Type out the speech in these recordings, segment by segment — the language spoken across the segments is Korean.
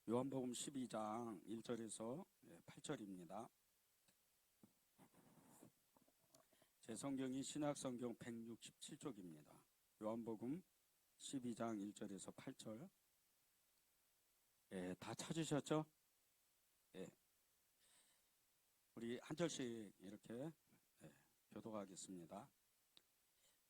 요한복음 12장 1절에서 8절입니다. 제 성경이 신약성경 167쪽입니다. 요한복음 12장 1절에서 8절. 다 찾으셨죠? 우리 한 절씩 이렇게 교독하겠습니다.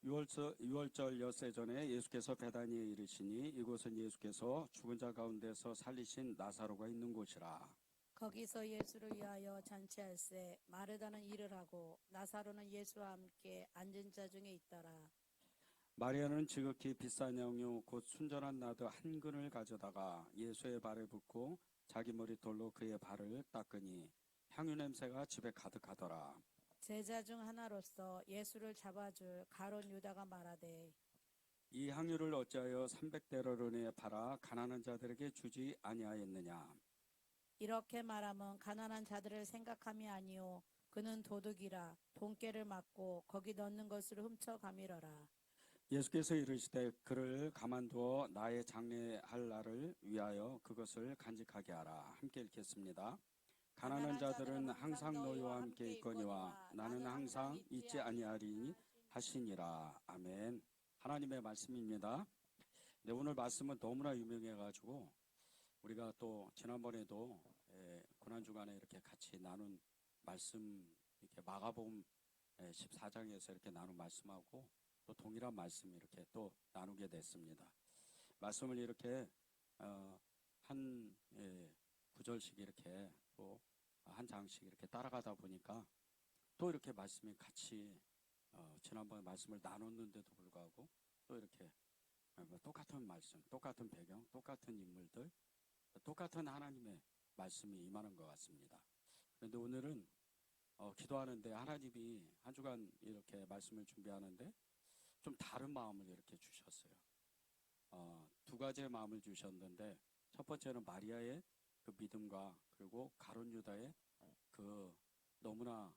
6월절 엿새 전에 예수께서 베다니에 이르시니 이곳은 예수께서 죽은 자 가운데서 살리신 나사로가 있는 곳이라. 거기서 예수를 위하여 잔치할세 마르다는 일을 하고 나사로는 예수와 함께 앉은 자 중에 있더라. 마리아는 지극히 비싼 향유 곧 순전한 나드 한 근을 가져다가 예수의 발에 붓고 자기 머리돌로 그의 발을 닦으니 향유 냄새가 집에 가득하더라. 제자 중 하나로서 예수를 잡아줄 가룟 유다가 말하되 이 향유를 어찌하여 300데나리온에 팔아 가난한 자들에게 주지 아니하였느냐. 이렇게 말하면 가난한 자들을 생각함이 아니요 그는 도둑이라 돈깨를 맞고 거기 넣는 것을 훔쳐 가밀어라. 예수께서 이르시되 그를 가만두어 나의 장례할 날을 위하여 그것을 간직하게 하라. 함께 읽겠습니다. 가난한 자들은 항상 너희와 함께 있거니와 나는 항상 있지 아니하리니 하시니라. 아멘. 하나님의 말씀입니다. 네, 오늘 말씀은 너무나 유명해가지고 우리가 또 지난번에도 고난주간에 이렇게 같이 나눈 말씀, 이렇게 마가복음 14장에서 이렇게 나눈 말씀하고 또 동일한 말씀 이렇게 또 나누게 됐습니다. 말씀을 이렇게 한 구절씩 이렇게 또 한 장씩 이렇게 따라가다 보니까 또 이렇게 말씀이 같이 지난번에 말씀을 나눴는데도 불구하고 또 이렇게 똑같은 말씀, 똑같은 배경, 똑같은 인물들, 똑같은 하나님의 말씀이 임하는 것 같습니다. 그런데 오늘은 기도하는데 하나님이 한 주간 이렇게 말씀을 준비하는데 좀 다른 마음을 이렇게 주셨어요. 두 가지의 마음을 주셨는데 첫 번째는 마리아의 그 믿음과 그리고 가룟 유다의 그 너무나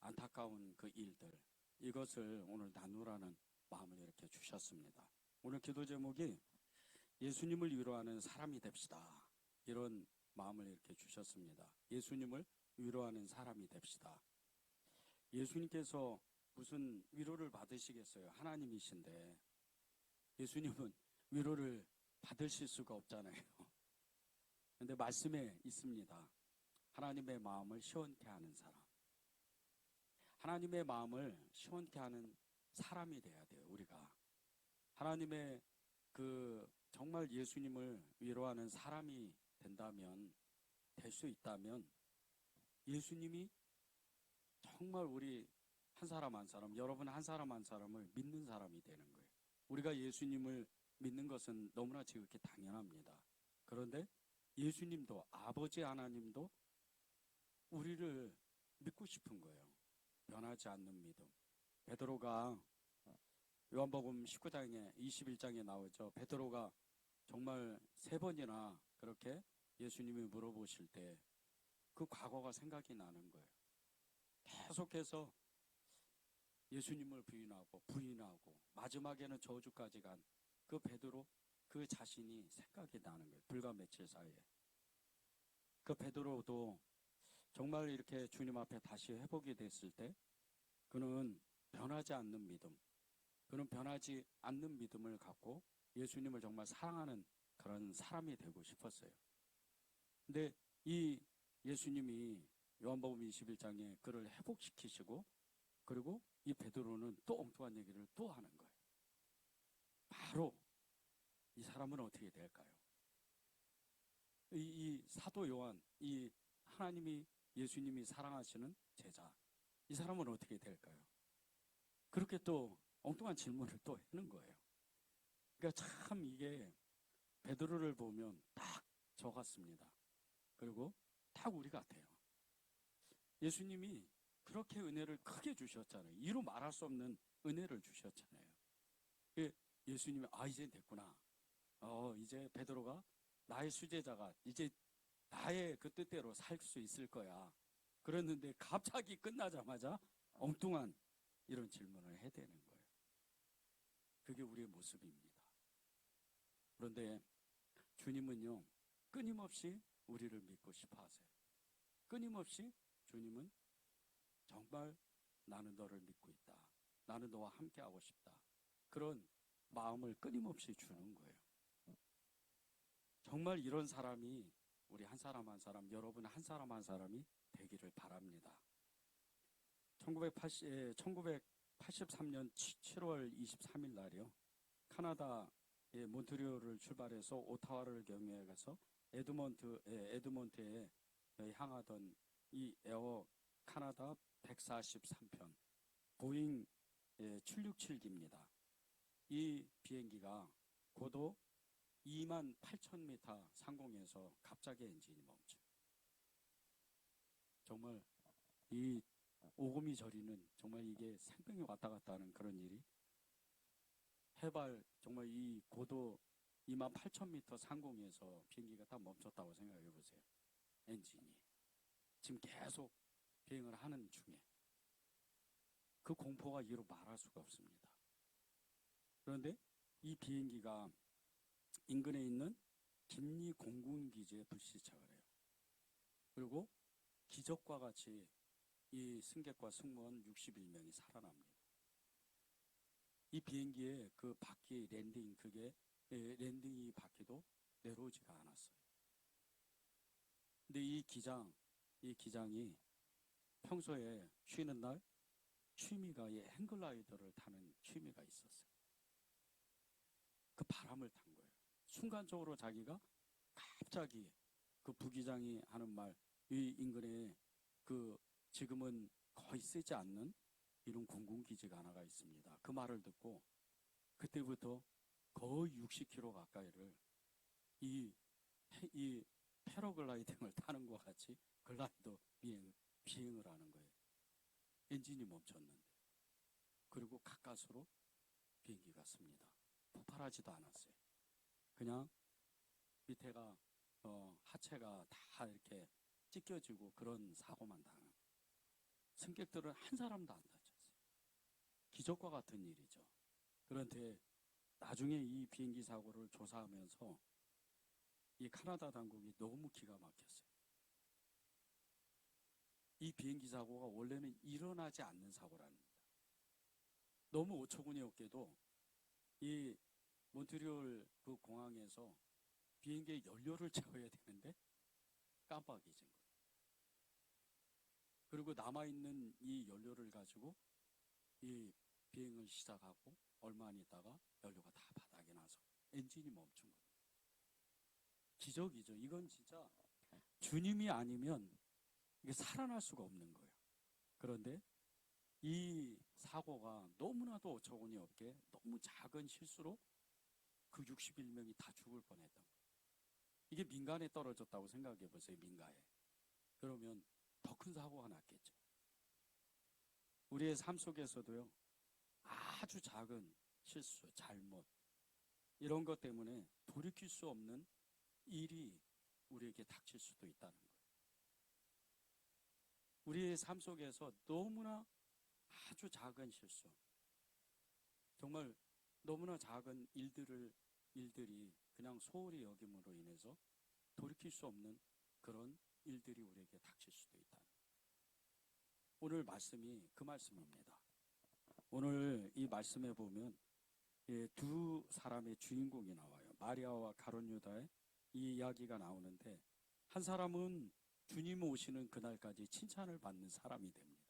안타까운 그 일들, 이것을 오늘 나누라는 마음을 이렇게 주셨습니다. 오늘 기도 제목이 예수님을 위로하는 사람이 됩시다. 이런 마음을 이렇게 주셨습니다. 예수님을 위로하는 사람이 됩시다. 예수님께서 무슨 위로를 받으시겠어요? 하나님이신데 예수님은 위로를 받으실 수가 없잖아요. 그런데 말씀에 있습니다. 하나님의 마음을 시원케 하는 사람. 하나님의 마음을 시원케 하는 사람이 돼야 돼요, 우리가. 하나님의 정말 예수님을 위로하는 사람이 된다면, 될 수 있다면, 예수님이 정말 우리 한 사람 한 사람, 여러분 한 사람 한 사람을 믿는 사람이 되는 거예요. 우리가 예수님을 믿는 것은 너무나 지극히 당연합니다. 그런데 예수님도, 아버지 하나님도 우리를 믿고 싶은 거예요. 변하지 않는 믿음. 베드로가 요한복음 19장에 21장에 나오죠. 베드로가 정말 3번이나 그렇게 예수님이 물어보실 때 그 과거가 생각이 나는 거예요. 계속해서 예수님을 부인하고 마지막에는 저주까지 간 그 베드로, 그 자신이 생각이 나는 거예요. 불과 며칠 사이에. 그 베드로도 정말 이렇게 주님 앞에 다시 회복이 됐을 때 그는 변하지 않는 믿음, 그는 변하지 않는 믿음을 갖고 예수님을 정말 사랑하는 그런 사람이 되고 싶었어요. 근데 이 예수님이 요한복음 21장에 그를 회복시키시고 그리고 이 베드로는 또 엉뚱한 얘기를 또 하는 거예요. 바로 이 사람은 어떻게 될까요? 이 사도 요한, 이 하나님이 예수님이 사랑하시는 제자, 이 사람은 어떻게 될까요? 그렇게 또 엉뚱한 질문을 또 하는 거예요. 그러니까 참 이게 베드로를 보면 딱 저 같습니다. 그리고 딱 우리 같아요. 예수님이 그렇게 은혜를 크게 주셨잖아요. 이루 말할 수 없는 은혜를 주셨잖아요. 예수님이 이제 됐구나. 이제 베드로가 나의 수제자가 이제 나의 그 뜻대로 살 수 있을 거야. 그랬는데 갑자기 끝나자마자 엉뚱한 이런 질문을 해야 되는 거예요. 그게 우리의 모습입니다. 그런데 주님은요, 끊임없이 우리를 믿고 싶어 하세요. 끊임없이 주님은 정말 나는 너를 믿고 있다. 나는 너와 함께하고 싶다. 그런 마음을 끊임없이 주는 거예요. 정말 이런 사람이 우리 한 사람 한 사람, 여러분 한 사람 한 사람이 되기를 바랍니다. 1983년 7월 23일 날이요. 카나다의 몬트리올을 출발해서 오타와를 경유해 가서 에드먼트에 향하던 이 에어 카나다 143편 보잉 767기입니다. 이 비행기가 고도 28,000m 상공에서 갑자기 엔진이 멈춰요. 정말 이 오금이 저리는 정말 이게 생명이 왔다 갔다 하는 그런 일이 해발 정말 이 고도 28,000m 상공에서 비행기가 딱 멈췄다고 생각해 보세요. 엔진이 지금 계속 비행을 하는 중에 그 공포가 이루 말할 수가 없습니다. 그런데 이 비행기가 인근에 있는 김리 공군기지에 불시착을 해요. 그리고 기적과 같이 이 승객과 승무원 61명이 살아납니다. 이 비행기의 그 바퀴 랜딩이 바퀴도 내려오지가 않았어요. 근데 이 기장이 평소에 쉬는 날 취미가 이 행글라이더를 타는 취미가 있었어요. 그 바람을 탄 거예요. 순간적으로 자기가 갑자기 그 부기장이 하는 말, 이 인근에 그 지금은 거의 쓰지 않는 이런 공군기지가 하나가 있습니다. 그 말을 듣고 그때부터 거의 60km 가까이를 이 패러글라이딩을 타는 것 같이 글라이더 비행을 하는 거예요. 엔진이 멈췄는데. 그리고 가까스로 비행기가 씁니다. 폭발하지도 않았어요. 그냥 밑에가 하체가 다 이렇게 찢겨지고 그런 사고만 당한. 승객들은 한 사람도 안 다쳤어요. 기적과 같은 일이죠. 그런데 나중에 이 비행기 사고를 조사하면서 이 카나다 당국이 너무 기가 막혔어요. 이 비행기 사고가 원래는 일어나지 않는 사고랍니다. 너무 어처구니 없게도 이 몬트리올 그 공항에서 비행기에 연료를 채워야 되는데 깜빡 잊은 거예요. 그리고 남아있는 이 연료를 가지고 이 비행을 시작하고 얼마 안 있다가 연료가 다 바닥에 나서 엔진이 멈춘 겁니다. 기적이죠. 이건 진짜 주님이 아니면 이게 살아날 수가 없는 거예요. 그런데 이 사고가 너무나도 어처구니 없게 너무 작은 실수로 그 61명이 다 죽을 뻔했던 거예요. 이게 민간에 떨어졌다고 생각해 보세요. 민가에. 그러면 더 큰 사고가 났겠죠. 우리의 삶 속에서도요. 아주 작은 실수, 잘못 이런 것 때문에 돌이킬 수 없는 일이 우리에게 닥칠 수도 있다는 거예요. 우리의 삶 속에서 너무나 아주 작은 실수, 정말 너무나 작은 일들이 그냥 소홀히 여김으로 인해서 돌이킬 수 없는 그런 일들이 우리에게 닥칠 수도 있다는 거예요. 오늘 말씀이 그 말씀입니다. 오늘 이 말씀에 보면 두 사람의 주인공이 나와요. 마리아와 가룟 유다의 이 이야기가 나오는데 한 사람은 주님 오시는 그날까지 칭찬을 받는 사람이 됩니다.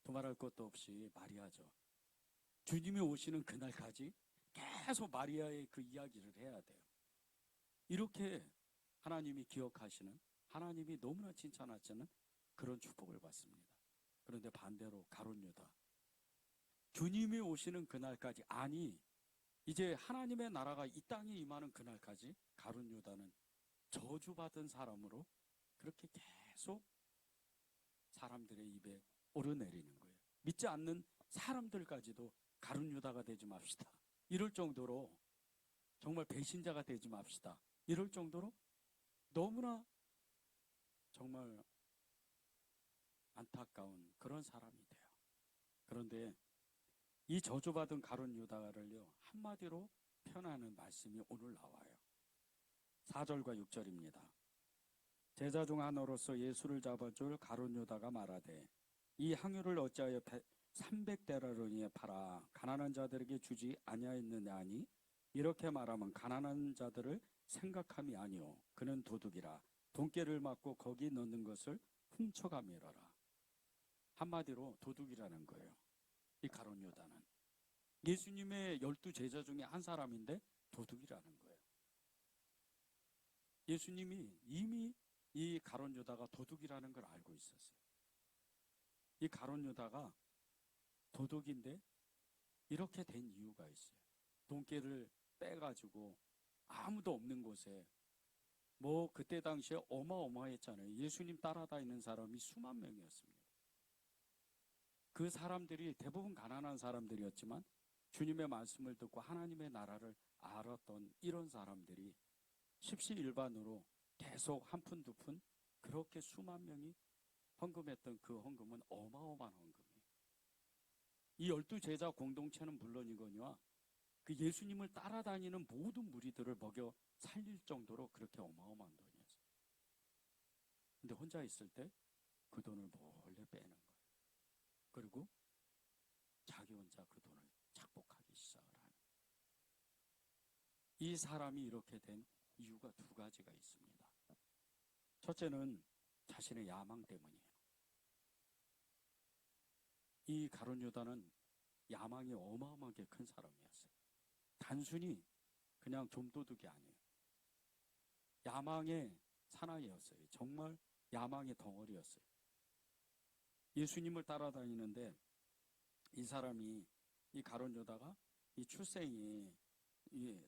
두말할 것도 없이 마리아죠. 주님이 오시는 그날까지 계속 마리아의 그 이야기를 해야 돼요. 이렇게 하나님이 기억하시는, 하나님이 너무나 칭찬하시는 그런 축복을 받습니다. 그런데 반대로 가룟 유다, 주님이 오시는 그날까지, 아니 이제 하나님의 나라가 이 땅에 임하는 그날까지 가룟 유다는 저주받은 사람으로 그렇게 계속 사람들의 입에 오르내리는 거예요. 믿지 않는 사람들까지도 가룟 유다가 되지 맙시다. 이럴 정도로, 정말 배신자가 되지 맙시다. 이럴 정도로 너무나 정말 안타까운 그런 사람이 돼요. 그런데 이 저주받은 가룟 유다를요, 한마디로 표현하는 말씀이 오늘 나와요. 4절과 6절입니다. 제자 중 하나로서 예수를 잡아줄 가룟 유다가 말하되 이 향유를 어찌하여 300데나리온에 팔아 가난한 자들에게 주지 아니하였느냐 하니 이렇게 말하면 가난한 자들을 생각함이 아니오 그는 도둑이라 돈깨를 맞고 거기 넣는 것을 훔쳐가미러라. 한마디로 도둑이라는 거예요. 이 가룟 유다는 예수님의 12제자 중에 한 사람인데 도둑이라는 거예요. 예수님이 이미 이 가룟 유다가 도둑이라는 걸 알고 있었어요. 이 가룟 유다가 도둑인데 이렇게 된 이유가 있어요. 돈깨를 빼가지고 아무도 없는 곳에 뭐 그때 당시에 어마어마했잖아요. 예수님 따라다니는 사람이 수만 명이었습니다. 그 사람들이 대부분 가난한 사람들이었지만 주님의 말씀을 듣고 하나님의 나라를 알았던 이런 사람들이 십시일반으로 계속 한 푼 두 푼 그렇게 수만 명이 헌금했던 그 헌금은 어마어마한 헌금이에요. 이 12제자 공동체는 물론이거니와 그 예수님을 따라다니는 모든 무리들을 먹여 살릴 정도로 그렇게 어마어마한 돈이었어요. 근데 혼자 있을 때 그 돈을 몰래 빼는 거예요. 그리고 자기 혼자 그 돈을 착복하기 시작을 하는 거예요. 이 사람이 이렇게 된 이유가 두 가지가 있습니다. 첫째는 자신의 야망 때문이에요. 이 가룟 유다는 야망이 어마어마하게 큰 사람이었어요. 단순히 그냥 좀도둑이 아니에요. 야망의 사나이였어요. 정말 야망의 덩어리였어요. 예수님을 따라다니는데 이 사람이 이 가룟 유다가 이 출생이 이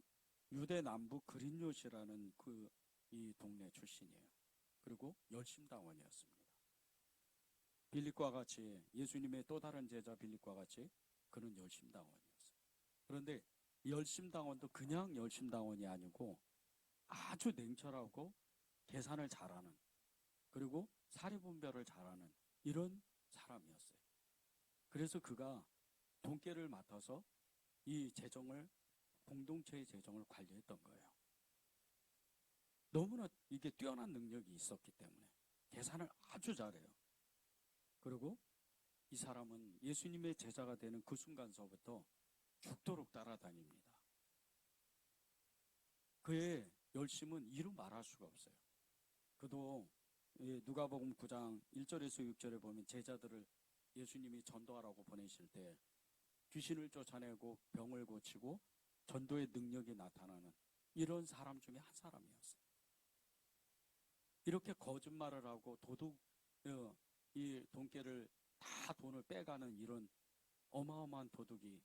유대 남부 그린요시라는 그 이 동네 출신이에요. 그리고 열심당원이었습니다. 빌립과 같이 예수님의 또 다른 제자 빌립과 같이 그는 열심당원이었어요. 그런데 열심당원도 그냥 열심당원이 아니고 아주 냉철하고 계산을 잘하는 그리고 사리분별을 잘하는 이런 사람이었어요. 그래서 그가 돈깨를 맡아서 이 재정을 공동체의 재정을 관리했던 거예요. 너무나 이게 뛰어난 능력이 있었기 때문에 계산을 아주 잘해요. 그리고 이 사람은 예수님의 제자가 되는 그 순간서부터 죽도록 따라다닙니다. 그의 열심은 이루 말할 수가 없어요. 그도 누가복음 9장 1절에서 6절에 보면 제자들을 예수님이 전도하라고 보내실 때 귀신을 쫓아내고 병을 고치고 전도의 능력이 나타나는 이런 사람 중에 한 사람이었어요. 이렇게 거짓말을 하고 이 돈깨를 다 돈을 빼가는 이런 어마어마한 도둑이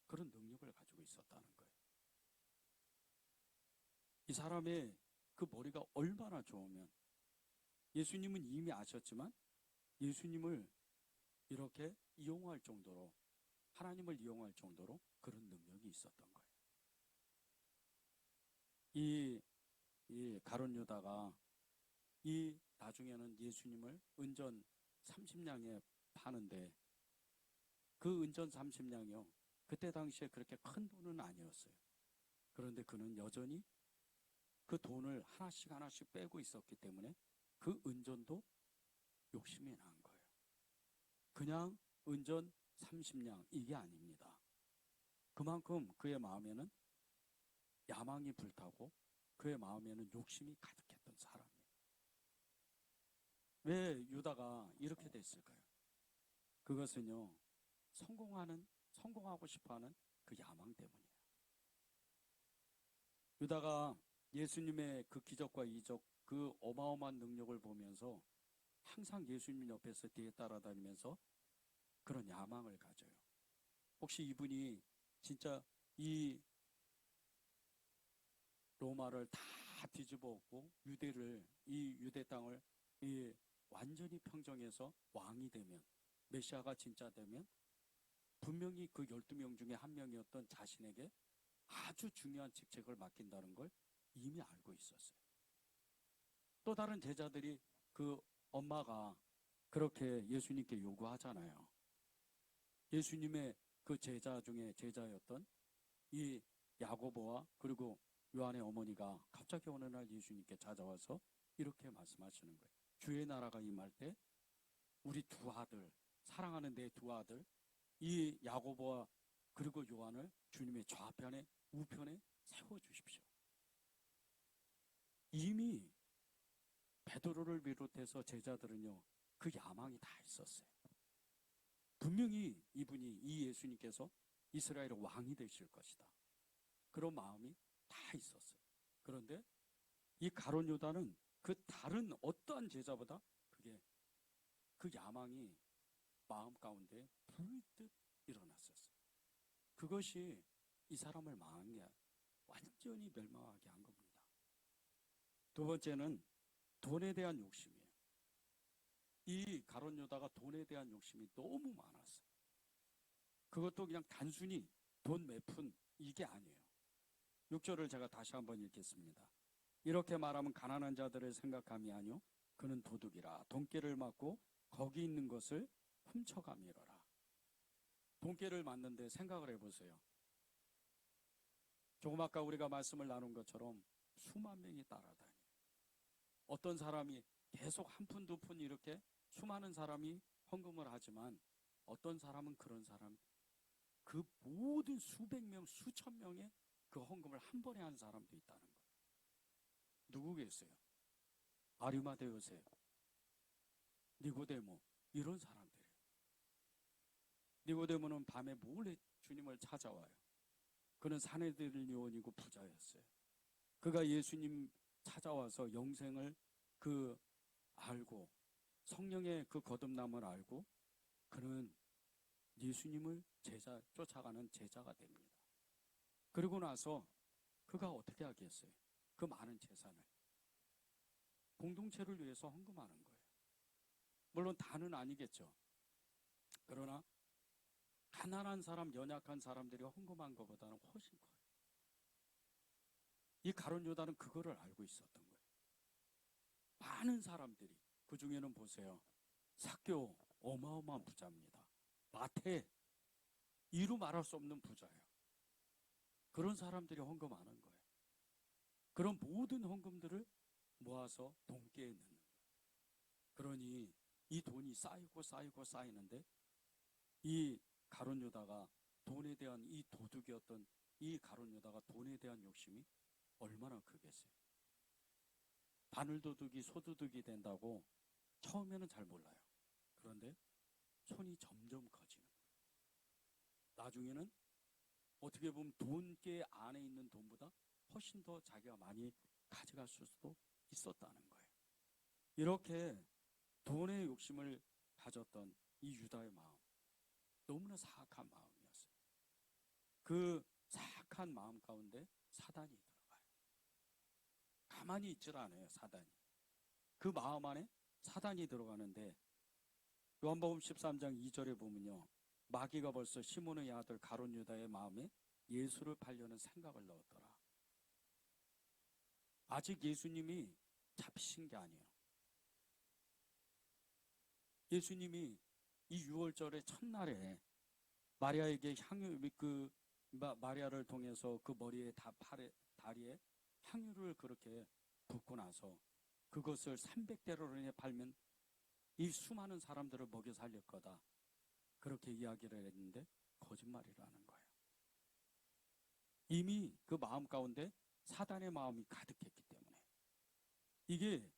그런 능력을 가지고 있었다는 거예요. 이 사람의 그 머리가 얼마나 좋으면 예수님은 이미 아셨지만 예수님을 이렇게 이용할 정도로 하나님을 이용할 정도로 그런 능력이 있었던 거예요. 이 가룟 유다가 이 나중에는 예수님을 은전 30냥에 파는데 그 은전 30냥이요. 그때 당시에 그렇게 큰 돈은 아니었어요. 그런데 그는 여전히 그 돈을 하나씩 하나씩 빼고 있었기 때문에 그 은전도 욕심이 난 거예요. 그냥 은전 30냥 이게 아닙니다. 그만큼 그의 마음에는 야망이 불타고 그의 마음에는 욕심이 가득했던 사람이에요. 왜 유다가 이렇게 됐을까요? 그것은요, 성공하고 싶어하는 그 야망 때문이에요. 유다가 예수님의 그 기적과 이적, 그 어마어마한 능력을 보면서 항상 예수님 옆에서 뒤에 따라다니면서 그런 야망을 가져요. 혹시 이분이 진짜 이 로마를 다 뒤집어 엎고 이 유대 땅을 완전히 평정해서 왕이 되면, 메시아가 진짜 되면 분명히 그 12명 중에 한 명이었던 자신에게 아주 중요한 직책을 맡긴다는 걸 이미 알고 있었어요. 또 다른 제자들이 그 엄마가 그렇게 예수님께 요구하잖아요. 예수님의 그 제자 중에 제자였던 이 야고보와 그리고 요한의 어머니가 갑자기 어느 날 예수님께 찾아와서 이렇게 말씀하시는 거예요. 주의 나라가 임할 때 우리 두 아들, 사랑하는 내 두 아들, 이 야고보와 그리고 요한을 주님의 좌편에 우편에 세워주십시오. 이미 베드로를 비롯해서 제자들은요, 그 야망이 다 있었어요. 분명히 이분이, 이 예수님께서 이스라엘의 왕이 되실 것이다, 그런 마음이 다 있었어요. 그런데 이 가룟 유다는 그 다른 어떠한 제자보다 그 야망이 마음 가운데 불듯 일어났었어요. 그것이 이 사람을 망한 게 완전히 멸망하게 한 겁니다. 두 번째는 돈에 대한 욕심이에요. 이 가룟 유다가 돈에 대한 욕심이 너무 많았어요. 그것도 그냥 단순히 돈 몇 푼 이게 아니에요. 6절을 제가 다시 한번 읽겠습니다. 이렇게 말하면 가난한 자들을 생각함이 아니요 그는 도둑이라. 돈깨를 맞고 거기 있는 것을 훔쳐가미러라. 돈깨를 맞는데 생각을 해보세요. 조금 아까 우리가 말씀을 나눈 것처럼 수만 명이 따라다녀요. 어떤 사람이 계속 한 푼, 두 푼 이렇게 수많은 사람이 헌금을 하지만 어떤 사람은 그런 사람, 그 모든 수백 명, 수천 명의 그 헌금을 한 번에 한 사람도 있다는 거예요. 누구겠어요? 아리마대 요셉, 니고데모, 이런 사람들이에요. 니고데모는 밤에 몰래 주님을 찾아와요. 그는 사내들 요원이고 부자였어요. 그가 예수님 찾아와서 영생을 알고 성령의 그 거듭남을 알고 그는 예수님을 쫓아가는 제자가 됩니다. 그리고 나서 그가 어떻게 하겠어요? 그 많은 재산을 공동체를 위해서 헌금하는 거예요. 물론 다는 아니겠죠. 그러나 가난한 사람, 연약한 사람들이 헌금한 것보다는 훨씬 커요. 이 가룟 유다는 그거를 알고 있었던 거예요. 많은 사람들이, 그 중에는 보세요, 삭개오 어마어마한 부자입니다. 마태 이루 말할 수 없는 부자예요. 그런 사람들이 헌금하는 거예요. 그런 모든 헌금들을 모아서 돈깨에 넣는 거예요. 그러니 이 돈이 쌓이고 쌓이고 쌓이는데 이 가룟 유다가 돈에 대한 이 도둑이었던 이 가룟 유다가 돈에 대한 욕심이 얼마나 크겠어요. 바늘도둑이 소도둑이 된다고 처음에는 잘 몰라요. 그런데 손이 점점 커지는 거예요. 나중에는 어떻게 보면 돈깨 안에 있는 돈보다 훨씬 더 자기가 많이 가져갈 수도 있었다는 거예요. 이렇게 돈의 욕심을 가졌던 이 유다의 마음, 너무나 사악한 마음이었어요. 그 사악한 마음 가운데 사단이 들어가요. 가만히 있질 않아요, 사단이. 그 마음 안에 사단이 들어가는데 요한복음 13장 2절에 보면요, 마귀가 벌써 시몬의 아들 가룟 유다의 마음에 예수를 팔려는 생각을 넣었더라. 아직 예수님이 잡히신 게 아니에요. 예수님이 이 6월절의 첫날에 마리아에게 마리아를 통해서 그 머리에 다리에 향유를 그렇게 붓고 나서 그것을 300데나리온에 팔면 이 수많은 사람들을 먹여 살릴 거다, 그렇게 이야기를 했는데 거짓말이라는 거예요. 이미 그 마음 가운데 사단의 마음이 가득했기 때문에. 이게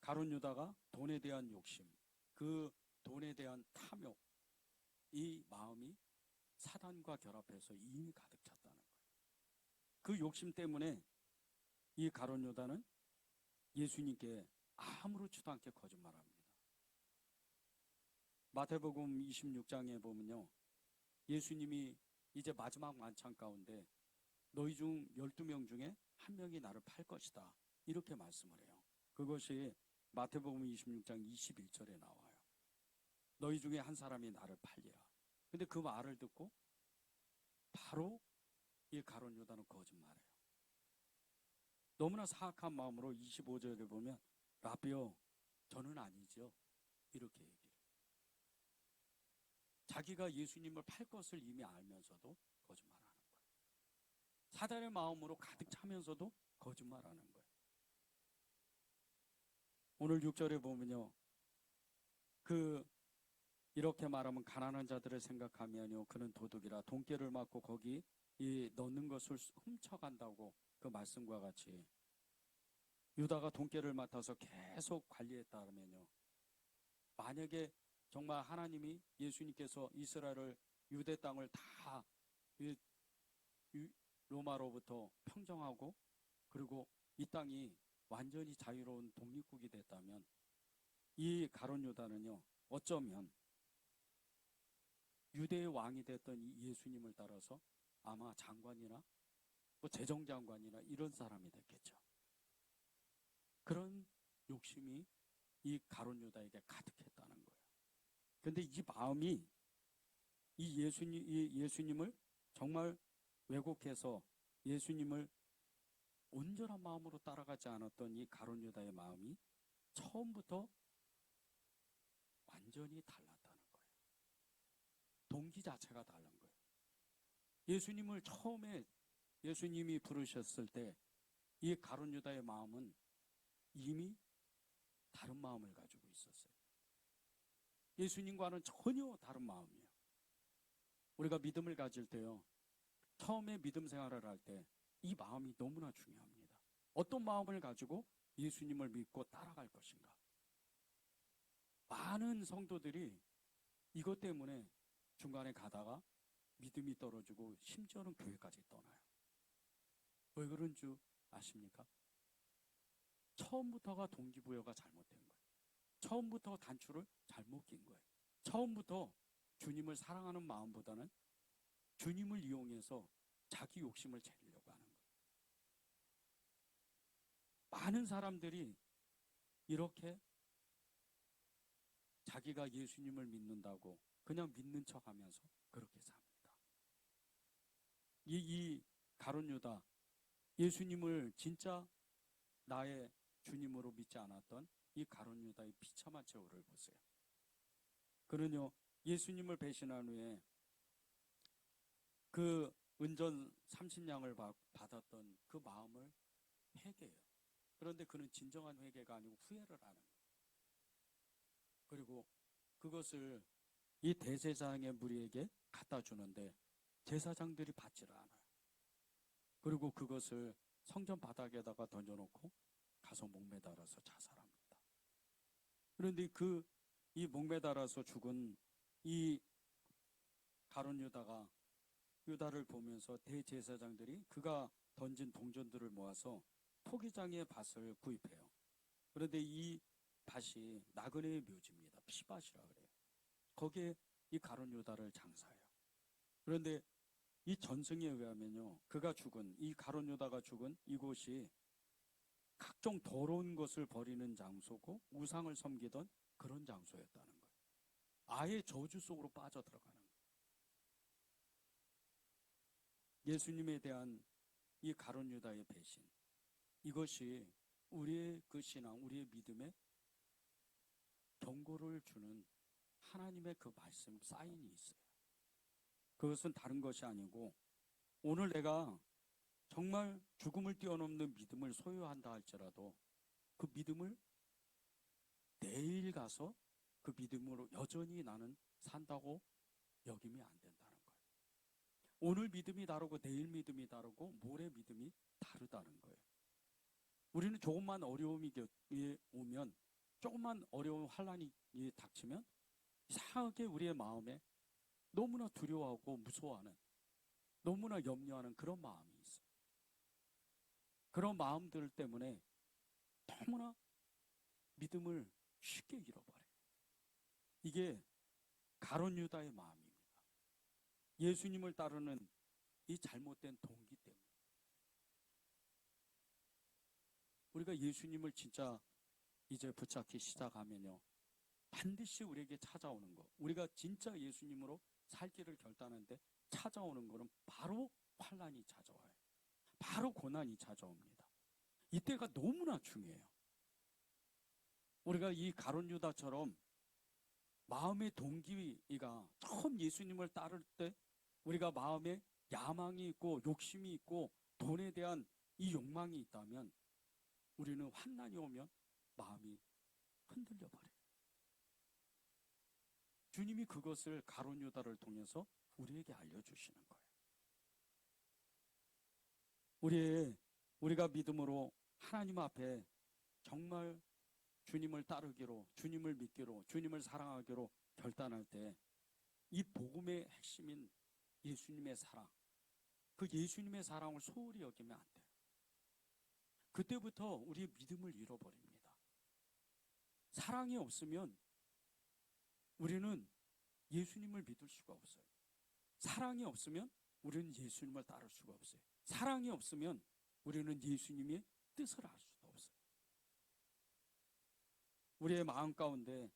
가룟 유다가 돈에 대한 욕심, 그 돈에 대한 탐욕, 이 마음이 사단과 결합해서 이미 가득 찼다는 거예요. 그 욕심 때문에 이 가룟 유다는 예수님께 아무렇지도 않게 거짓말합니다. 마태복음 26장에 보면요, 예수님이 이제 마지막 만찬 가운데 너희 중 12명 중에 한 명이 나를 팔 것이다, 이렇게 말씀을 해요. 그것이 마태복음 26장 21절에 나와요. 너희 중에 한 사람이 나를 팔리라. 근데 그 말을 듣고 바로 이 가룟 유다는 거짓말해요. 너무나 사악한 마음으로 25절에 보면 라비요, 저는 아니죠, 이렇게 얘기해요. 자기가 예수님을 팔 것을 이미 알면서도 거짓말하는 거예요. 사단의 마음으로 가득 차면서도 거짓말하는 거예요. 오늘 6절에 보면요, 이렇게 말하면 가난한 자들을 생각하면요, 그는 도둑이라 돈깨를 맞고 거기 이 넣는 것을 훔쳐간다고 그 말씀과 같이 유다가 돈깨를 맡아서 계속 관리했다면요, 만약에 정말 하나님이 예수님께서 이스라엘을 유대 땅을 다 로마로부터 평정하고 그리고 이 땅이 완전히 자유로운 독립국이 됐다면 이 가룟 유다는요, 어쩌면 유대의 왕이 됐던 이 예수님을 따라서 아마 장관이나 뭐 재정장관이나 이런 사람이 됐겠죠. 그런 욕심이 이 가룟 유다에게 가득했다는 거예요. 근데 이 마음이 이 예수님을 정말 왜곡해서 예수님을 온전한 마음으로 따라가지 않았던 이 가룟 유다의 마음이 처음부터 완전히 달랐다는 거예요. 동기 자체가 다른 거예요. 예수님을 처음에 예수님이 부르셨을 때 이 가룟 유다의 마음은 이미 다른 마음을 가지고 있었어요. 예수님과는 전혀 다른 마음이에요. 우리가 믿음을 가질 때요, 처음에 믿음 생활을 할 때 이 마음이 너무나 중요합니다. 어떤 마음을 가지고 예수님을 믿고 따라갈 것인가. 많은 성도들이 이것 때문에 중간에 가다가 믿음이 떨어지고 심지어는 교회까지 떠나요. 왜 그런 줄 아십니까? 처음부터가 동기부여가 잘못된 거예요. 처음부터 단추를 잘못 낀 거예요. 처음부터 주님을 사랑하는 마음보다는 주님을 이용해서 자기 욕심을 채우려고 하는 거예요. 많은 사람들이 이렇게 자기가 예수님을 믿는다고 그냥 믿는 척하면서 그렇게 삽니다. 이 가룟 유다, 예수님을 진짜 나의 주님으로 믿지 않았던 이 가룟 유다의 비참한 최후를 보세요. 그는요, 예수님을 배신한 후에 그 은전 30냥을 받았던 그 마음을 회개해요. 그런데 그는 진정한 회개가 아니고 후회를 하는 거예요. 그리고 그것을 이 대제사장의 무리에게 갖다 주는데 제사장들이 받지를 않아요. 그리고 그것을 성전 바닥에다가 던져놓고 가서 목매달아서 자살합니다. 그런데 이 목매달아서 죽은 이 가룟 유다가 유다를 보면서 대제사장들이 그가 던진 동전들을 모아서 토기장의 밭을 구입해요. 그런데 이 밭이 나그네의 묘지입니다. 피밭이라 그래요. 거기에 이 가룟 유다를 장사해요. 그런데 이 전승에 의하면요, 그가 죽은 이 가룟 유다가 죽은 이곳이 각종 더러운 것을 버리는 장소고 우상을 섬기던 그런 장소였다는 거예요. 아예 저주 속으로 빠져들어가는 거예요. 예수님에 대한 이 가룟 유다의 배신, 이것이 우리의 그 신앙, 우리의 믿음에 경고를 주는 하나님의 그 말씀 사인이 있어요. 그것은 다른 것이 아니고 오늘 내가 정말 죽음을 뛰어넘는 믿음을 소유한다 할지라도 그 믿음을 내일 가서 그 믿음으로 여전히 나는 산다고 여기면 안 된다는 거예요. 오늘 믿음이 다르고 내일 믿음이 다르고 모레 믿음이 다르다는 거예요. 우리는 조금만 어려움이 오면, 조금만 어려운 환란이 닥치면 이상하게 우리의 마음에 너무나 두려워하고 무서워하는, 너무나 염려하는 그런 마음이 있어요. 그런 마음들 때문에 너무나 믿음을 쉽게 잃어버려요. 이게 가룟 유다의 마음입니다. 예수님을 따르는 이 잘못된 동기 때문에. 우리가 예수님을 진짜 이제 붙잡기 시작하면요, 반드시 우리에게 찾아오는 거, 우리가 진짜 예수님으로 살기를 결단하는데 찾아오는 거는 바로 환란이 찾아와요. 바로 고난이 찾아옵니다. 이때가 너무나 중요해요. 우리가 이 가룟 유다처럼 마음의 동기가 처음 예수님을 따를 때 우리가 마음에 야망이 있고 욕심이 있고 돈에 대한 이 욕망이 있다면 우리는 환난이 오면 마음이 흔들려 버려요. 주님이 그것을 가룟 유다를 통해서 우리에게 알려주시는 거예요. 우리가 믿음으로 하나님 앞에 정말 주님을 따르기로, 주님을 믿기로, 주님을 사랑하기로 결단할 때 이 복음의 핵심인 예수님의 사랑, 그 예수님의 사랑을 소홀히 여기면 안 돼요. 그때부터 우리의 믿음을 잃어버립니다. 사랑이 없으면 우리는 예수님을 믿을 수가 없어요. 사랑이 없으면 우리는 예수님을 따를 수가 없어요. 사랑이 없으면 우리는 예수님의 뜻을 알 수도 없어요. 우리의 마음 가운데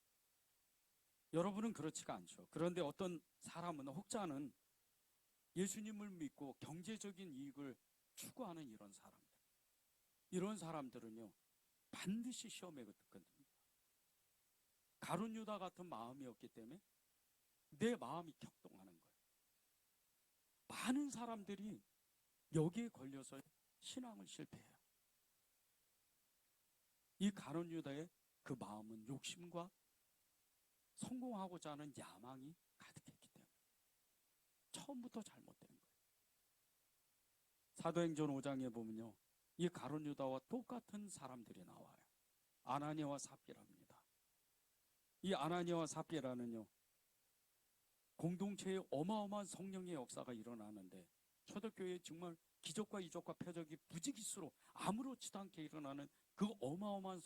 여러분은 그렇지가 않죠. 그런데 어떤 사람은, 혹자는 예수님을 믿고 경제적인 이익을 추구하는 이런 사람들은요 반드시 시험에 붙거든요. 가룟 유다 같은 마음이었기 때문에 내 마음이 격동하는 거예요. 많은 사람들이 여기에 걸려서 신앙을 실패해요. 이 가룟 유다의 그 마음은 욕심과 성공하고자 하는 야망이 가득했기 때문에 처음부터 잘못된 거예요. 사도행전 5장에 보면요, 이 가룟 유다와 똑같은 사람들이 나와요. 아나니아와 삽비라입니다. 이 아나니아와 삽비라는요 공동체에 어마어마한 성령의 역사가 일어나는데, 초대교회에 정말 기적과 이적과 표적이 부지기수로 아무렇지도 않게 일어나는 그 어마어마한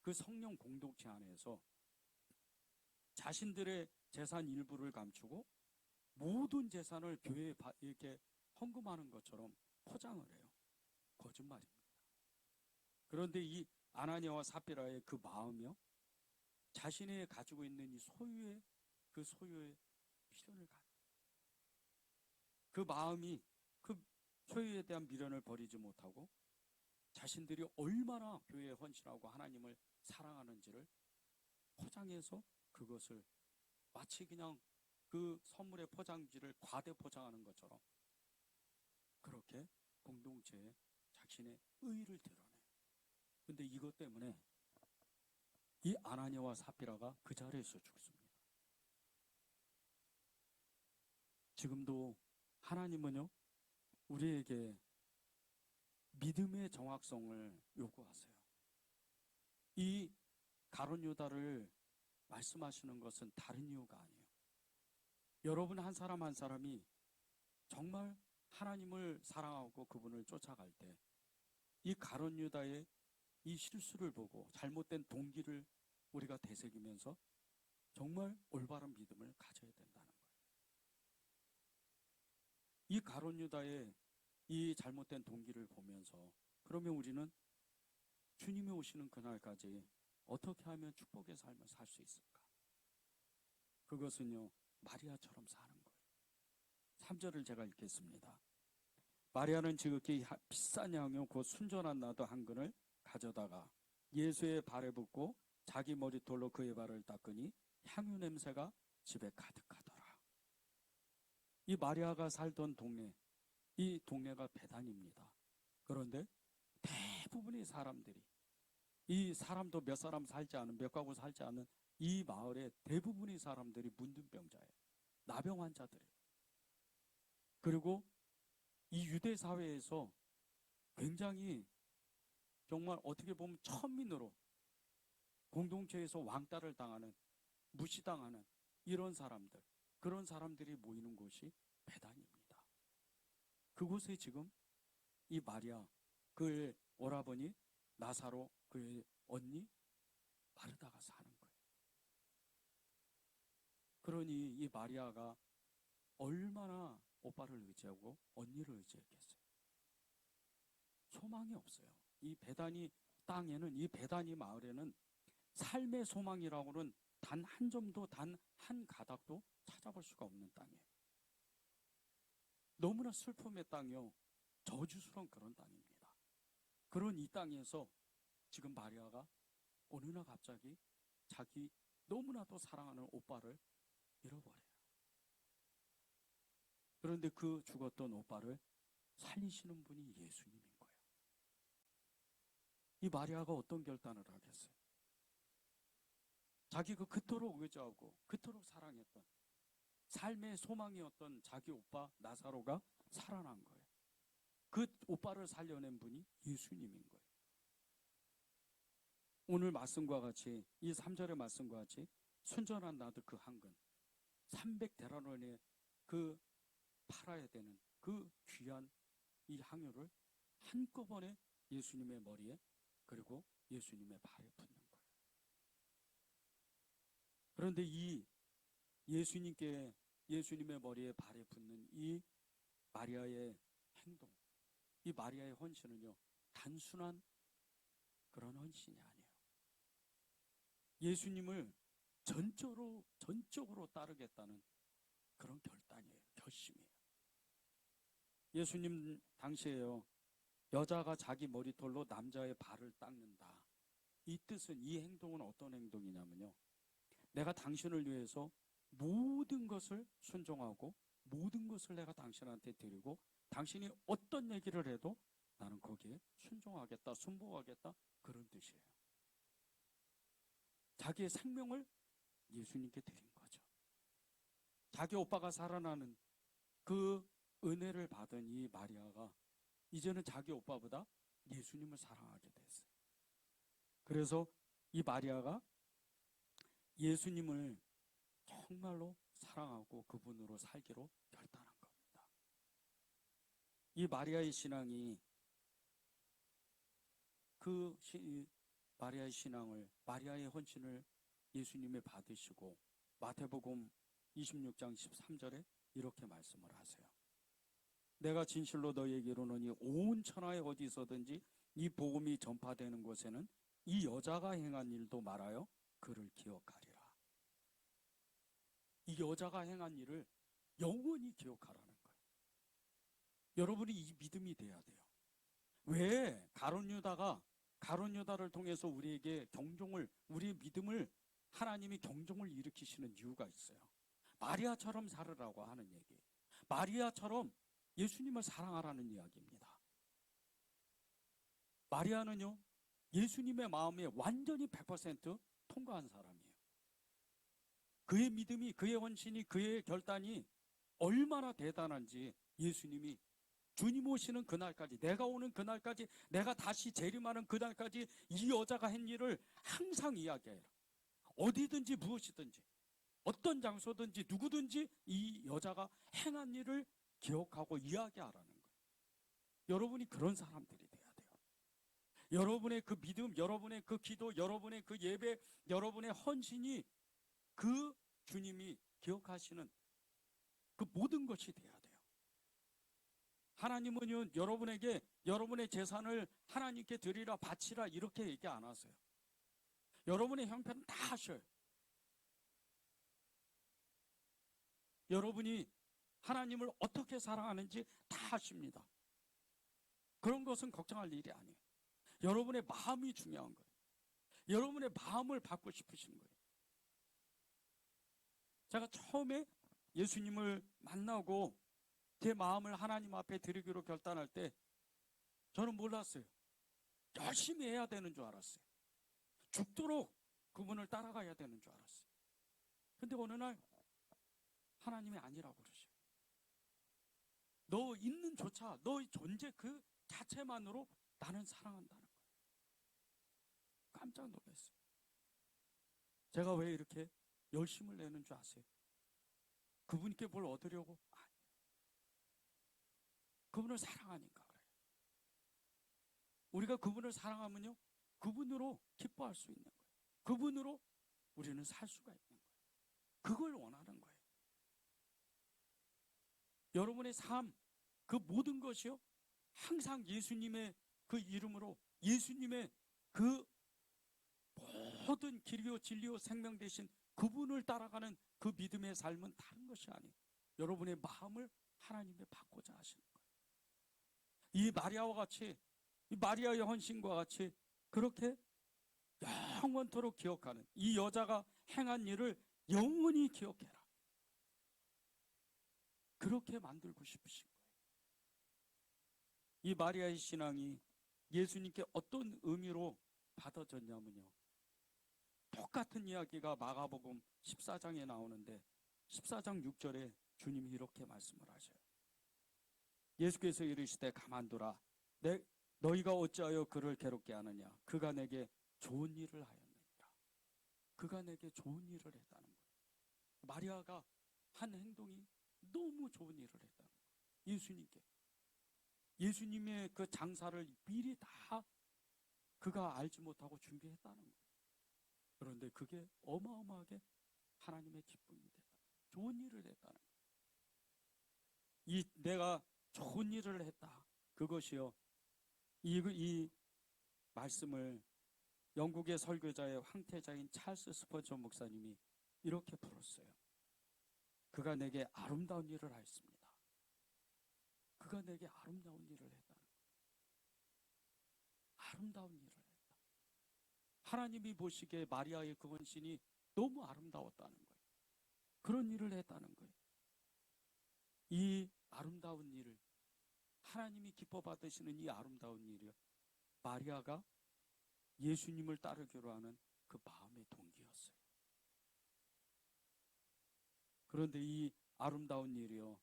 그 성령 공동체 안에서 자신들의 재산 일부를 감추고 모든 재산을 교회에 이렇게 헌금하는 것처럼 포장을 해요. 거짓말입니다. 그런데 이 아나니아와 삽비라의 그 마음이요, 자신이 가지고 있는 이 소유의 미련을 그 마음이 그 소유에 대한 미련을 버리지 못하고 자신들이 얼마나 교회에 헌신하고 하나님을 사랑하는지를 포장해서 그것을 마치 그냥 그 선물의 포장지를 과대 포장하는 것처럼 그렇게 공동체에 자신의 의의를 드러내요. 그런데 이것 때문에 이 아나니아와 삽비라가 그 자리에서 죽습니다. 지금도 하나님은요 우리에게 믿음의 정확성을 요구하세요. 이 가룟 유다를 말씀하시는 것은 다른 이유가 아니에요. 여러분 한 사람 한 사람이 정말 하나님을 사랑하고 그분을 쫓아갈 때 이 가룟 유다의 이 실수를 보고 잘못된 동기를 우리가 되새기면서 정말 올바른 믿음을 가져야 된다는 거예요. 이 가룟 유다의 이 잘못된 동기를 보면서 그러면 우리는 주님이 오시는 그날까지 어떻게 하면 축복의 삶을 살 수 있을까? 그것은요 마리아처럼 사는 거예요. 3절을 제가 읽겠습니다. 마리아는 지극히 비싼 양요 곧 순전한 나도 한 근을 가져다가 예수의 발에 붓고 자기 머리털로 그의 발을 닦으니 향유 냄새가 집에 가득하더라. 이 마리아가 살던 동네, 이 동네가 베단입니다. 그런데 대부분의 사람들이, 이 사람도 몇 사람 살지 않은, 몇 가구 살지 않은 이 마을의 대부분의 사람들이 문둥병자예요. 나병 환자들이에요. 그리고 이 유대 사회에서 굉장히 정말 어떻게 보면 천민으로 공동체에서 왕따를 당하는, 무시당하는 이런 사람들, 그런 사람들이 모이는 곳이 베단입니다. 그곳에 지금 이 마리아, 그의 오라버니 나사로, 그의 언니 마르다가 사는 거예요. 그러니 이 마리아가 얼마나 오빠를 의지하고 언니를 의지했겠어요. 소망이 없어요. 이 베다니 땅에는, 이 베다니 마을에는 삶의 소망이라고는 단 한 점도, 단 한 가닥도 찾아볼 수가 없는 땅이에요. 너무나 슬픔의 땅이요, 저주스러운 그런 땅입니다. 그런 이 땅에서 지금 마리아가 어느 날 갑자기 자기 너무나도 사랑하는 오빠를 잃어버려요. 그런데 그 죽었던 오빠를 살리시는 분이 예수님인 거예요. 이 마리아가 어떤 결단을 하겠어요? 자기가 그토록 의지하고 그토록 사랑했던 삶의 소망이었던 자기 오빠 나사로가 살아난 거예요. 그 오빠를 살려낸 분이 예수님인 거예요. 오늘 말씀과 같이 이 3절의 말씀과 같이 순전한 나도 그 한근 300데나리온에 그 팔아야 되는 그 귀한 이 향유를 한꺼번에 예수님의 머리에 그리고 예수님의 발에 붓는 거예요. 그런데 이 예수님의 머리에 발에 붓는 이 마리아의 행동, 이 마리아의 헌신은요, 단순한 그런 헌신이 아니에요. 예수님을 전적으로 따르겠다는 그런 결단이에요. 결심이에요. 예수님 당시에요, 여자가 자기 머리털로 남자의 발을 닦는다. 이 뜻은, 이 행동은 어떤 행동이냐면요, 내가 당신을 위해서 모든 것을 순종하고 모든 것을 내가 당신한테 드리고 당신이 어떤 얘기를 해도 나는 거기에 순종하겠다, 순복하겠다, 그런 뜻이에요. 자기의 생명을 예수님께 드린 거죠. 자기 오빠가 살아나는 그 은혜를 받은 이 마리아가 이제는 자기 오빠보다 예수님을 사랑하게 됐어요. 그래서 이 마리아가 예수님을 정말로 사랑하고 그분으로 살기로 결단한 겁니다. 이 마리아의 신앙이 마리아의 신앙을, 마리아의 헌신을 예수님이 받으시고 마태복음 26장 13절에 이렇게 말씀을 하세요. 내가 진실로 너희에게 이르노니 온 천하에 어디서든지 이 복음이 전파되는 곳에는 이 여자가 행한 일도 말하여 그를 기억하리라. 이 여자가 행한 일을 영원히 기억하라는 거예요. 여러분이 이 믿음이 돼야 돼요. 왜 가룟 유다를 통해서 우리에게 우리의 믿음을 하나님이 경종을 일으키시는 이유가 있어요. 마리아처럼 살으라고 하는 얘기, 마리아처럼 예수님을 사랑하라는 이야기입니다. 마리아는요, 예수님의 마음에 완전히 100% 통과한 사람이에요. 그의 믿음이, 그의 헌신이, 그의 결단이 얼마나 대단한지 예수님이 주님 오시는 그날까지, 내가 오는 그날까지, 내가 다시 재림하는 그날까지 이 여자가 한 일을 항상 이야기해요. 어디든지 무엇이든지 어떤 장소든지 누구든지 이 여자가 행한 일을 기억하고 이야기하라는 거예요. 여러분이 그런 사람들이 돼야 돼요. 여러분의 그 믿음, 여러분의 그 기도, 여러분의 그 예배, 여러분의 헌신이 그 주님이 기억하시는 그 모든 것이 돼야 돼요. 하나님은요, 여러분에게 여러분의 재산을 하나님께 드리라, 바치라 이렇게 얘기 안 하세요. 여러분의 형편은 다 하셔요. 여러분이 하나님을 어떻게 사랑하는지 다 하십니다. 그런 것은 걱정할 일이 아니에요. 여러분의 마음이 중요한 거예요. 여러분의 마음을 받고 싶으신 거예요. 제가 처음에 예수님을 만나고 제 마음을 하나님 앞에 드리기로 결단할 때 저는 몰랐어요. 열심히 해야 되는 줄 알았어요. 죽도록 그분을 따라가야 되는 줄 알았어요. 근데 어느 날 하나님이 아니라고 그러셔요. 너 있는 조차, 너의 존재 그 자체만으로 나는 사랑한다는 거예요. 깜짝 놀랐어요. 제가 왜 이렇게 열심을 내는 줄 아세요? 그분께 뭘 얻으려고? 아니, 그분을 사랑하니까 그래요. 우리가 그분을 사랑하면요, 그분으로 기뻐할 수 있는 거예요. 그분으로 우리는 살 수가 있는 거예요. 그걸 원하는 거예요. 여러분의 삶, 그 모든 것이요, 항상 예수님의 그 이름으로, 예수님의 그 모든 길이요 진리요 생명 되신 그분을 따라가는 그 믿음의 삶은 다른 것이 아니에요. 여러분의 마음을 하나님께 받고자 하시는 거예요. 이 마리아와 같이, 이 마리아의 헌신과 같이 그렇게 영원토록 기억하는, 이 여자가 행한 일을 영원히 기억해라, 그렇게 만들고 싶으신 거예요. 이 마리아의 신앙이 예수님께 어떤 의미로 받아졌냐면요, 똑같은 이야기가 마가복음 14장에 나오는데 14장 6절에 주님이 이렇게 말씀을 하셔요. 예수께서 이르시되 가만두라. 너희가 어찌하여 그를 괴롭게 하느냐. 그가 내게 좋은 일을 하였느니라. 그가 내게 좋은 일을 했다는 거예요. 마리아가 한 행동이 너무 좋은 일을 했다는 거예요. 예수님께. 예수님의 그 장사를 미리 다 그가 알지 못하고 준비했다는 거예요. 그런데 그게 어마어마하게 하나님의 기쁨이 됐다. 좋은 일을 했다는 거예요. 내가 좋은 일을 했다. 그것이요. 이 말씀을 영국의 설교자의 황태자인 찰스 스퍼전 목사님이 이렇게 풀었어요. 그가 내게 아름다운 일을 하였습니다. 그가 내게 아름다운 일을 했다는 거예요. 아름다운 일을 했다. 하나님이 보시기에 마리아의 그 헌신이 너무 아름다웠다는 거예요. 그런 일을 했다는 거예요. 이 아름다운 일을, 하나님이 기뻐 받으시는 이 아름다운 일이요, 마리아가 예수님을 따르기로 하는 그 마음의 동기였어요. 그런데 이 아름다운 일이요,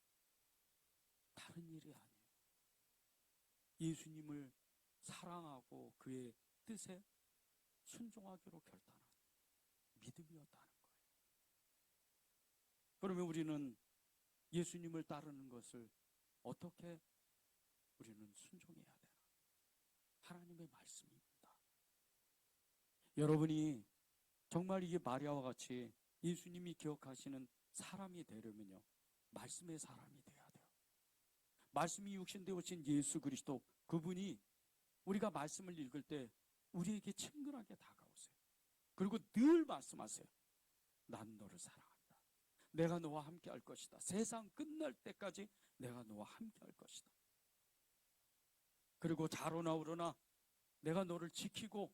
다른 일이 아니에요. 예수님을 사랑하고 그의 뜻에 순종하기로 결단한 믿음이었다는 거예요. 그러면 우리는 예수님을 따르는 것을 어떻게 우리는 순종해야 되나? 하나님의 말씀입니다. 여러분이 정말 이게 마리아와 같이 예수님이 기억하시는 사람이 되려면요, 말씀의 사람이 돼야 돼요. 말씀이 육신되어 오신 예수 그리스도, 그분이 우리가 말씀을 읽을 때 우리에게 친근하게 다가오세요. 그리고 늘 말씀하세요. 난 너를 사랑한다. 내가 너와 함께 할 것이다. 세상 끝날 때까지 내가 너와 함께 할 것이다. 그리고 자로나 우로나 내가 너를 지키고,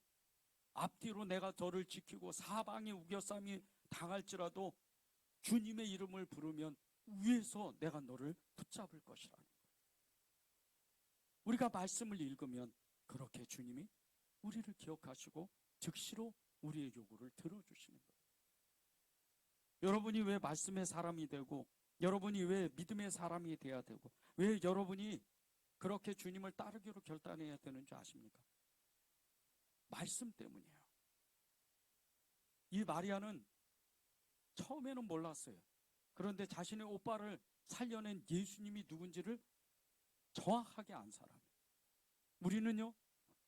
앞뒤로 내가 너를 지키고 사방에 우겨쌈이 당할지라도 주님의 이름을 부르면 위에서 내가 너를 붙잡을 것이라는 거예요. 우리가 말씀을 읽으면 그렇게 주님이 우리를 기억하시고 즉시로 우리의 요구를 들어주시는 거예요. 여러분이 왜 말씀의 사람이 되고, 여러분이 왜 믿음의 사람이 돼야 되고, 왜 여러분이 그렇게 주님을 따르기로 결단해야 되는지 아십니까? 말씀 때문이에요. 이 마리아는 처음에는 몰랐어요. 그런데 자신의 오빠를 살려낸 예수님이 누군지를 정확하게 안 사람이에요. 우리는요,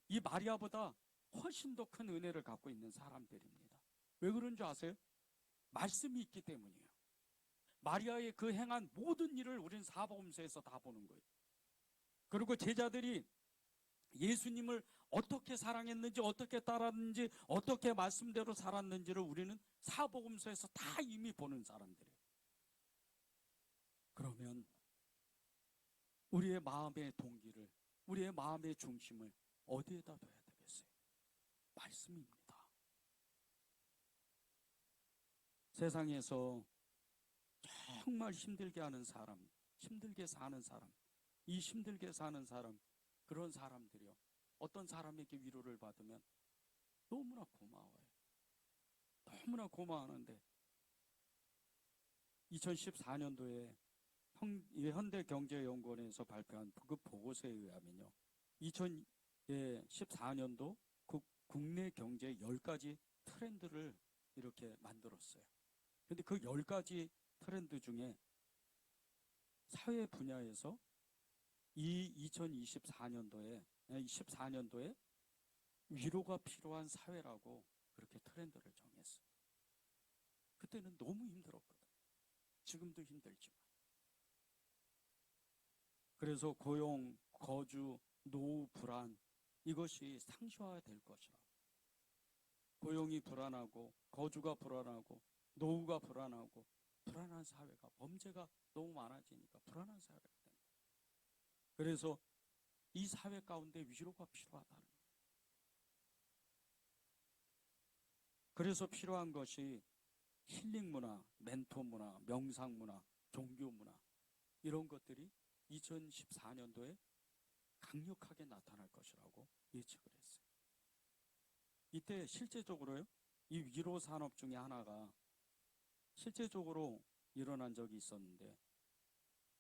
이 마리아보다 훨씬 더 큰 은혜를 갖고 있는 사람들입니다. 왜 그런 줄 아세요? 말씀이 있기 때문이에요. 마리아의 그 행한 모든 일을 우리는 사복음서에서 다 보는 거예요. 그리고 제자들이 예수님을 어떻게 사랑했는지, 어떻게 따랐는지, 어떻게 말씀대로 살았는지를 우리는 사복음서에서 다 이미 보는 사람들이에요. 그러면 우리의 마음의 동기를, 우리의 마음의 중심을 어디에다 둬야 되겠어요? 말씀입니다. 세상에서 정말 힘들게 하는 사람, 힘들게 사는 사람, 이 힘들게 사는 사람, 그런 사람들이요, 어떤 사람에게 위로를 받으면 너무나 고마워요. 너무나 고마워하는데 2014년도에 현대경제연구원에서 발표한 그 보고서에 의하면요, 2014년도 국내 경제 10가지 트렌드를 이렇게 만들었어요. 근데 그 10가지 트렌드 중에 사회 분야에서 이 2014년도에 위로가 필요한 사회라고 그렇게 트렌드를 정했어요. 그때는 너무 힘들었거든. 지금도 힘들지만. 그래서 고용, 거주, 노후 불안, 이것이 상시화될 것이라고. 고용이 불안하고, 거주가 불안하고, 노후가 불안하고, 불안한 사회가, 범죄가 너무 많아지니까 불안한 사회가 된다. 그래서 이 사회 가운데 위로가 필요하다는 거예요. 그래서 필요한 것이 힐링 문화, 멘토 문화, 명상 문화, 종교 문화, 이런 것들이 2014년도에 강력하게 나타날 것이라고 예측을 했어요. 이때 실제적으로요, 이 위로 산업 중에 하나가 실제적으로 일어난 적이 있었는데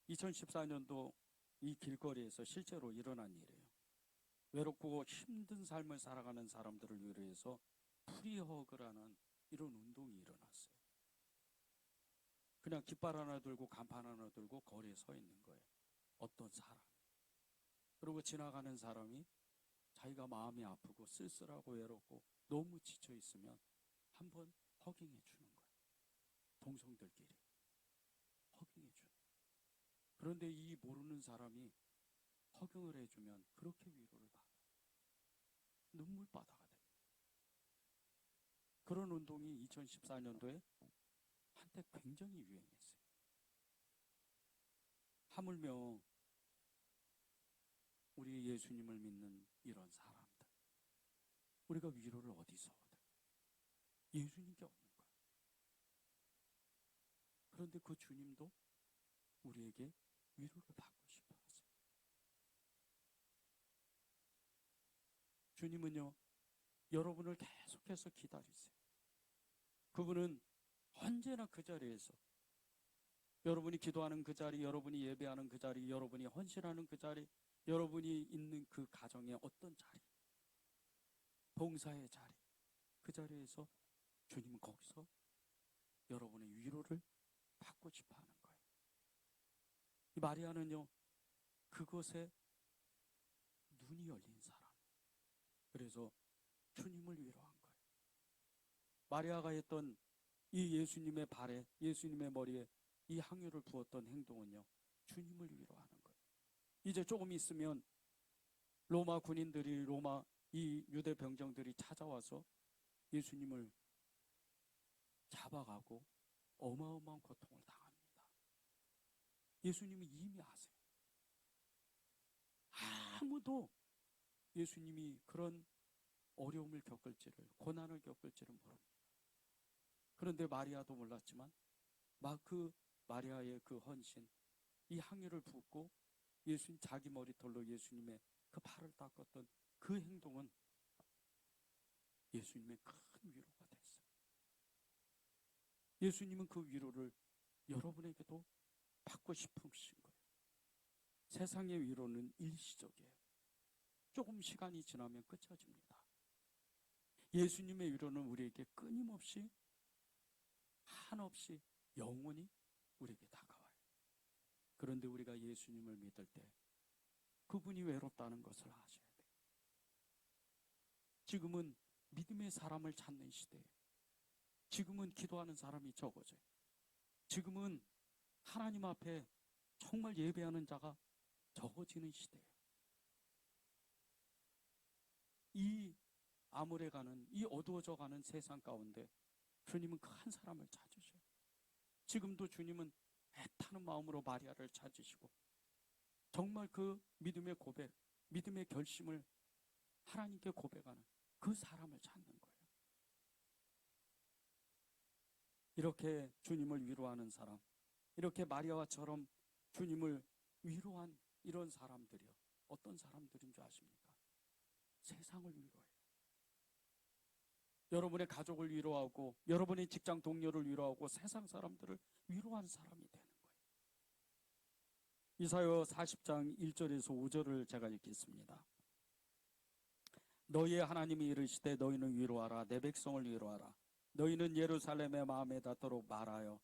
2014년도 이 길거리에서 실제로 일어난 일이에요. 외롭고 힘든 삶을 살아가는 사람들을 위해서 프리허그라는 이런 운동이 일어났어요. 그냥 깃발 하나 들고 간판 하나 들고 거리에 서 있는 거예요. 어떤 사람. 그리고 지나가는 사람이 자기가 마음이 아프고 쓸쓸하고 외롭고 너무 지쳐 있으면 한번 허깅해 주는 거예요. 동성들끼리 허깅해 주는 거예요. 그런데 이 모르는 사람이 허경을 해주면 그렇게 위로를 받아요. 눈물바다가 됩니다. 그런 운동이 2014년도에 한때 굉장히 유행했어요. 하물며 우리 예수님을 믿는 이런 사람들, 우리가 위로를 어디서 얻어요? 예수님께 얻는 거예요. 그런데 그 주님도 우리에게 위로를 받고 싶어 하세요. 주님은요, 여러분을 계속해서 기다리세요. 그분은 언제나 그 자리에서, 여러분이 기도하는 그 자리, 여러분이 예배하는 그 자리, 여러분이 헌신하는 그 자리, 여러분이 있는 그 가정의 어떤 자리, 봉사의 자리, 그 자리에서 주님은 거기서 여러분의 위로를 받고 싶어 하는 거예요. 이 마리아는요, 그것에 눈이 열린 사람. 그래서 주님을 위로한 거예요. 마리아가 했던 이 예수님의 발에, 예수님의 머리에 이 향유를 부었던 행동은요, 주님을 위로하는 거예요. 이제 조금 있으면 로마 군인들이, 로마 이 유대 병정들이 찾아와서 예수님을 잡아가고 어마어마한 고통을 당합니다. 예수님이 이미 아세요. 아무도 예수님이 그런 어려움을 겪을지를, 고난을 겪을지를 모릅니다. 그런데 마리아도 몰랐지만 그 마리아의 그 헌신, 이 향유를 붓고 예수님 자기 머리털로 예수님의 그 발을 닦았던 그 행동은 예수님의 큰 위로가 됐어요. 예수님은 그 위로를 여러분에게도 받고 싶으신 거예요. 세상의 위로는 일시적이에요. 조금 시간이 지나면 끝쳐집니다. 예수님의 위로는 우리에게 끊임없이 한없이 영원히 우리에게 다가와요. 그런데 우리가 예수님을 믿을 때 그분이 외롭다는 것을 아셔야 돼요. 지금은 믿음의 사람을 찾는 시대예요. 지금은 기도하는 사람이 적어져요. 지금은 하나님 앞에 정말 예배하는 자가 적어지는 시대예요. 이 암울해가는, 이 어두워져가는 세상 가운데 주님은 그 한 사람을 찾으셔요. 지금도 주님은 애타는 마음으로 마리아를 찾으시고 정말 그 믿음의 고백, 믿음의 결심을 하나님께 고백하는 그 사람을 찾는 거예요. 이렇게 주님을 위로하는 사람, 이렇게 마리아와처럼 주님을 위로한 이런 사람들이요, 어떤 사람들인 줄 아십니까? 세상을 위로해요. 여러분의 가족을 위로하고 여러분의 직장 동료를 위로하고 세상 사람들을 위로한 사람이 되는 거예요. 이사야 40장 1절에서 5절을 제가 읽겠습니다. 너희의 하나님이 이르시되 너희는 위로하라. 내 백성을 위로하라. 너희는 예루살렘의 마음에 닿도록 말하여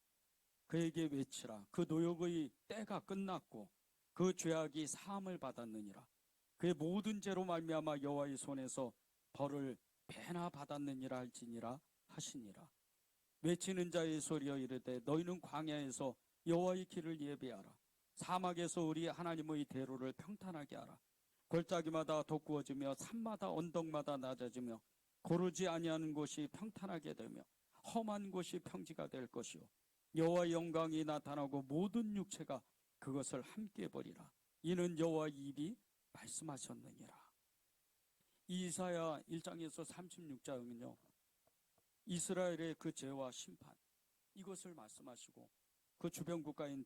그에게 외치라. 그 노역의 때가 끝났고 그 죄악이 사함을 받았느니라. 그의 모든 죄로 말미암아 여호와의 손에서 벌을 배나 받았느니라 할지니라 하시니라. 외치는 자의 소리여 이르되 너희는 광야에서 여호와의 길을 예비하라. 사막에서 우리 하나님의 대로를 평탄하게 하라. 골짜기마다 돋구어지며 산마다 언덕마다 낮아지며 고르지 아니하는 곳이 평탄하게 되며 험한 곳이 평지가 될 것이요 여호와의 영광이 나타나고 모든 육체가 그것을 함께 보리라. 이는 여호와의 입이 말씀하셨느니라. 이사야 1장에서 36장은요 이스라엘의 그 죄와 심판, 이것을 말씀하시고 그 주변 국가인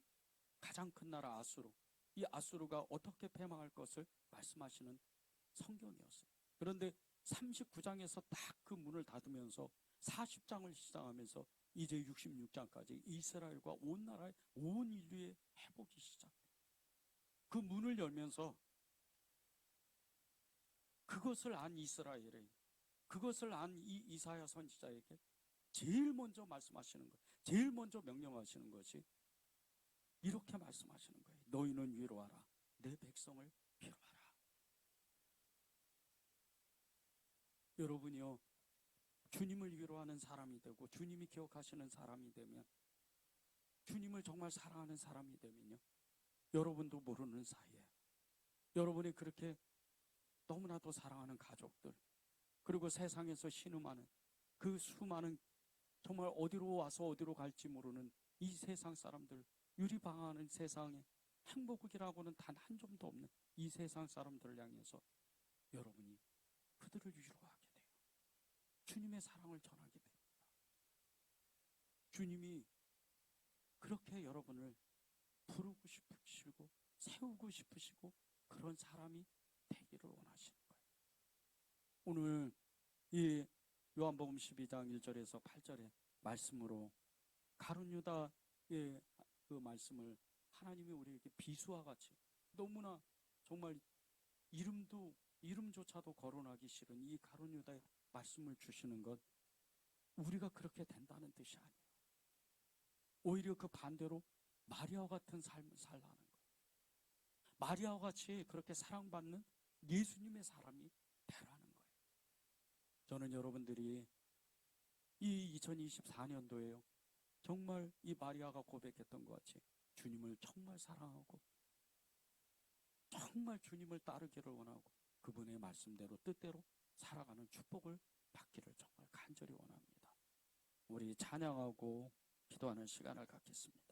가장 큰 나라 아수르, 이 아수르가 어떻게 패망할 것을 말씀하시는 성경이었어요. 그런데 39장에서 딱 그 문을 닫으면서 40장을 시작하면서 이제 66장까지 이스라엘과 온 나라의 온 인류의 회복이 시작돼요. 그 문을 열면서 그것을 안 이스라엘에, 그것을 안 이 이사야 선지자에게 제일 먼저 말씀하시는 거예요. 제일 먼저 명령하시는 것이 이렇게 말씀하시는 거예요. 너희는 위로하라. 내 백성을 위로하라. 여러분이요, 주님을 위로하는 사람이 되고 주님이 기억하시는 사람이 되면, 주님을 정말 사랑하는 사람이 되면요, 여러분도 모르는 사이에 여러분이 그렇게 너무나도 사랑하는 가족들, 그리고 세상에서 신음하는 그 수많은, 정말 어디로 와서 어디로 갈지 모르는 이 세상 사람들, 유리방황하는 세상에 행복이라고는 단 한 점도 없는 이 세상 사람들을 향해서 여러분이 그들을 위로하게 돼요. 주님의 사랑을 전하게 됩니다. 주님이 그렇게 여러분을 부르고 싶으시고 세우고 싶으시고 그런 사람이 되기를 원하시는 거예요. 오늘 이 요한복음 12장 1절에서 8절의 말씀으로 가룟 유다의 그 말씀을 하나님이 우리에게 비수와 같이, 너무나 정말 이름조차도 거론하기 싫은 이 가룟 유다의 말씀을 주시는 것, 우리가 그렇게 된다는 뜻이 아니에요. 오히려 그 반대로 마리아와 같은 삶을 살라는 거예요. 마리아와 같이 그렇게 사랑받는 예수님의 사람이 되라는 거예요. 저는 여러분들이 이 2024년도에요, 정말 이 마리아가 고백했던 것 같이 주님을 정말 사랑하고 정말 주님을 따르기를 원하고 그분의 말씀대로 뜻대로 살아가는 축복을 받기를 정말 간절히 원합니다. 우리 찬양하고 기도하는 시간을 갖겠습니다.